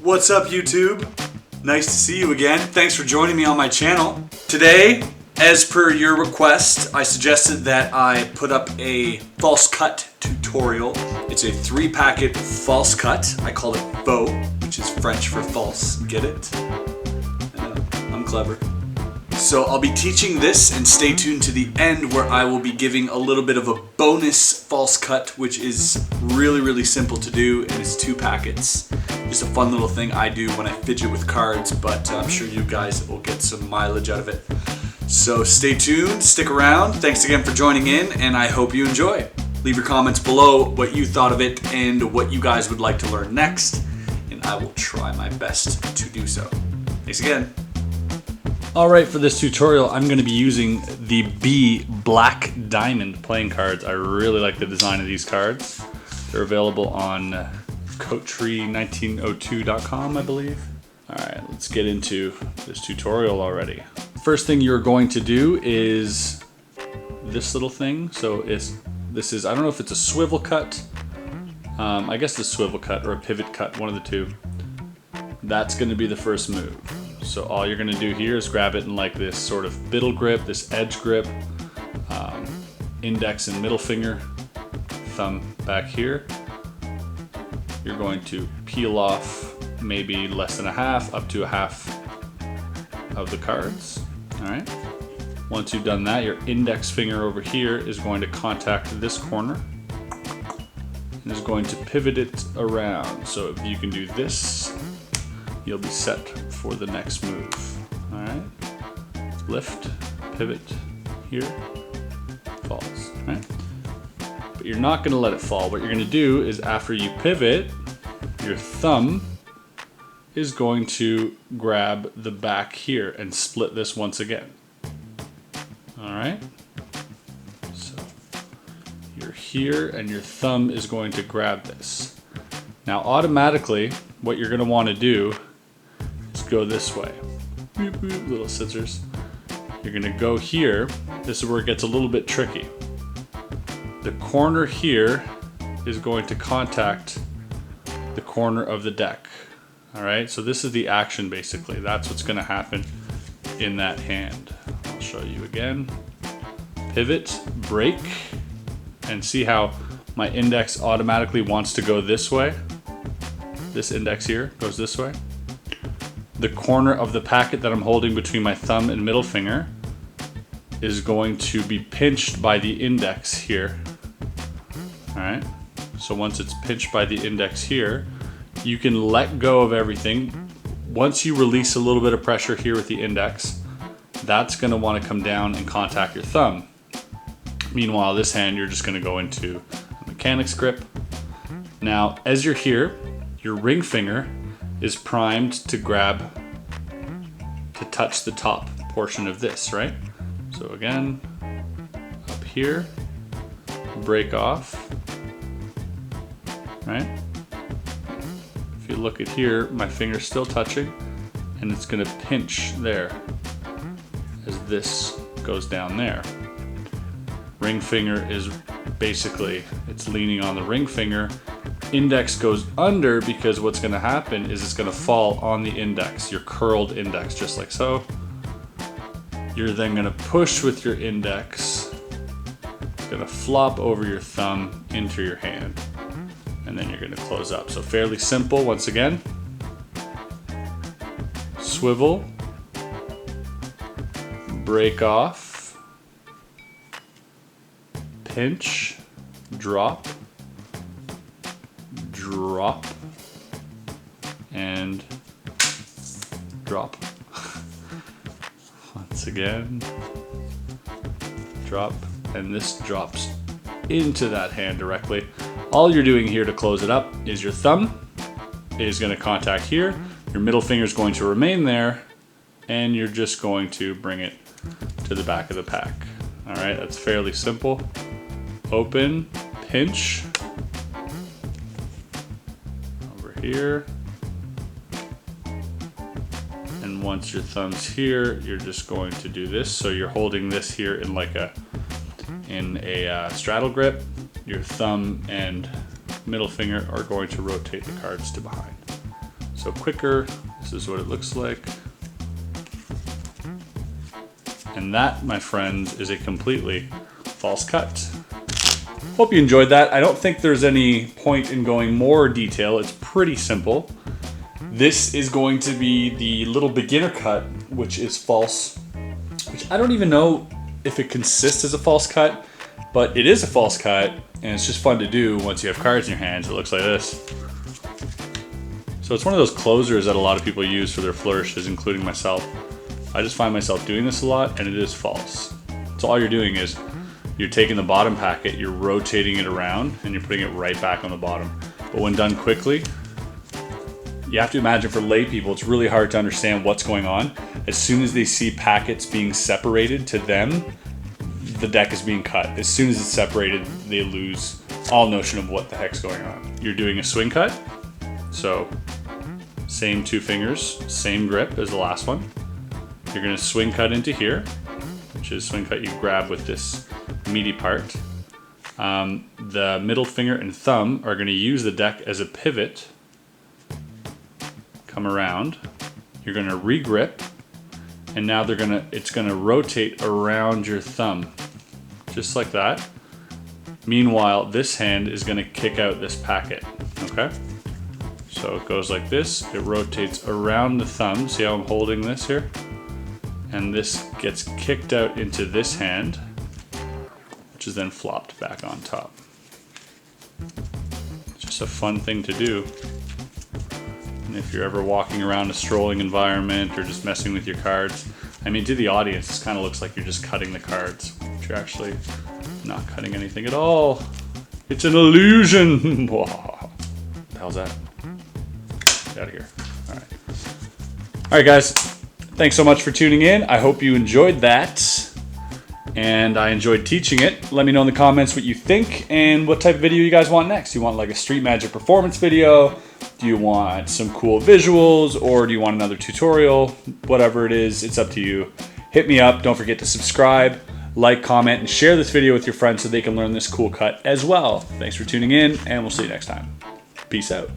What's up, YouTube? Nice to see you again. Thanks for joining me on my channel. Today, as per your request, I suggested that I put up a false cut tutorial. It's a 3-packet false cut. I call it Faux, which is French for false. Get it? I'm clever. So I'll be teaching this, and stay tuned to the end where I will be giving a little bit of a bonus false cut, which is really simple to do, and it's 2 packets. Just a fun little thing I do when I fidget with cards, but I'm sure you guys will get some mileage out of it. So stay tuned, stick around. Thanks again for joining in, and I hope you enjoy. Leave your comments below what you thought of it and what you guys would like to learn next, and I will try my best to do so. Thanks again. Alright, for this tutorial I'm going to be using the B Black Diamond playing cards. I really like the design of these cards. They're available on coattree1902.com, I believe. Alright, let's get into this tutorial already. First thing you're going to do is this little thing. So this is, I don't know if it's a swivel cut. I guess it's a swivel cut or a pivot cut, one of the two. That's going to be the first move. So all you're going to do here is grab it in like this sort of biddle grip, this edge grip, index and middle finger, thumb back here. You're going to peel off maybe less than a half, up to a half of the cards. All right. Once you've done that, your index finger over here is going to contact this corner and is going to pivot it around. So if you can do this, you'll be set for the next move. All right, lift, pivot, here, falls, all right? But you're not gonna let it fall. What you're gonna do is after you pivot, your thumb is going to grab the back here and split this once again. All right, so you're here and your thumb is going to grab this. Now automatically, what you're gonna wanna do go this way. Boop, boop, little scissors. You're gonna go here. This is where it gets a little bit tricky. The corner here is going to contact the corner of the deck. All right, so this is the action basically. That's what's gonna happen in that hand. I'll show you again. Pivot, break, and see how my index automatically wants to go this way. This index here goes this way. The corner of the packet that I'm holding between my thumb and middle finger is going to be pinched by the index here. All right, so once it's pinched by the index here, you can let go of everything. Once you release a little bit of pressure here with the index, that's gonna wanna come down and contact your thumb. Meanwhile, this hand, you're just gonna go into a mechanics grip. Now, as you're here, your ring finger is primed to touch the top portion of this, right? So again, up here, break off, right? If you look at here, my finger's still touching and it's gonna pinch there as this goes down there. Ring finger is basically, it's leaning on the ring finger. Index goes under because what's going to happen is it's going to fall on the index, your curled index, just like so. You're then going to push with your index. It's going to flop over your thumb into your hand, and then you're going to close up. So fairly simple. Once again, swivel, break off, pinch, drop, drop, and drop. Once again, drop, and this drops into that hand directly. All you're doing here to close it up is your thumb is going to contact here, your middle finger is going to remain there, and you're just going to bring it to the back of the pack. All right, that's fairly simple. Open, pinch, over here, and once your thumb's here, you're just going to do this. So you're holding this here in like a straddle grip. Your thumb and middle finger are going to rotate the cards to behind. So quicker, this is what it looks like. And that, my friends, is a completely false cut. Hope you enjoyed that. I don't think there's any point in going more detail. It's pretty simple. This is going to be the little beginner cut, which is false, which I don't even know if it consists as a false cut, but it is a false cut, and it's just fun to do once you have cards in your hands. It looks like this. So it's one of those closers that a lot of people use for their flourishes, including myself. I just find myself doing this a lot, and it is false. So all you're doing is you're taking the bottom packet, you're rotating it around, and you're putting it right back on the bottom. But when done quickly, you have to imagine for lay people, it's really hard to understand what's going on. As soon as they see packets being separated, to them, the deck is being cut. As soon as it's separated, they lose all notion of what the heck's going on. You're doing a swing cut, so same two fingers, same grip as the last one. You're gonna swing cut into here, which is swing cut you grab with this meaty part. The middle finger and thumb are gonna use the deck as a pivot. Come around, you're gonna re-grip, and now it's gonna rotate around your thumb, just like that. Meanwhile, this hand is gonna kick out this packet, okay? So it goes like this, it rotates around the thumb, see how I'm holding this here? And this gets kicked out into this hand, which is then flopped back on top. It's just a fun thing to do. And if you're ever walking around a strolling environment or just messing with your cards, I mean, to the audience, this kind of looks like you're just cutting the cards, but you're actually not cutting anything at all. It's an illusion. What the hell's that? Get out of here. All right. All right, guys. Thanks so much for tuning in. I hope you enjoyed that, and I enjoyed teaching it. Let me know in the comments what you think and what type of video you guys want next. Do you want like a street magic performance video? Do you want some cool visuals, or do you want another tutorial? Whatever it is, it's up to you. Hit me up. Don't forget to subscribe, like, comment, and share this video with your friends so they can learn this cool cut as well. Thanks for tuning in, and we'll see you next time. Peace out.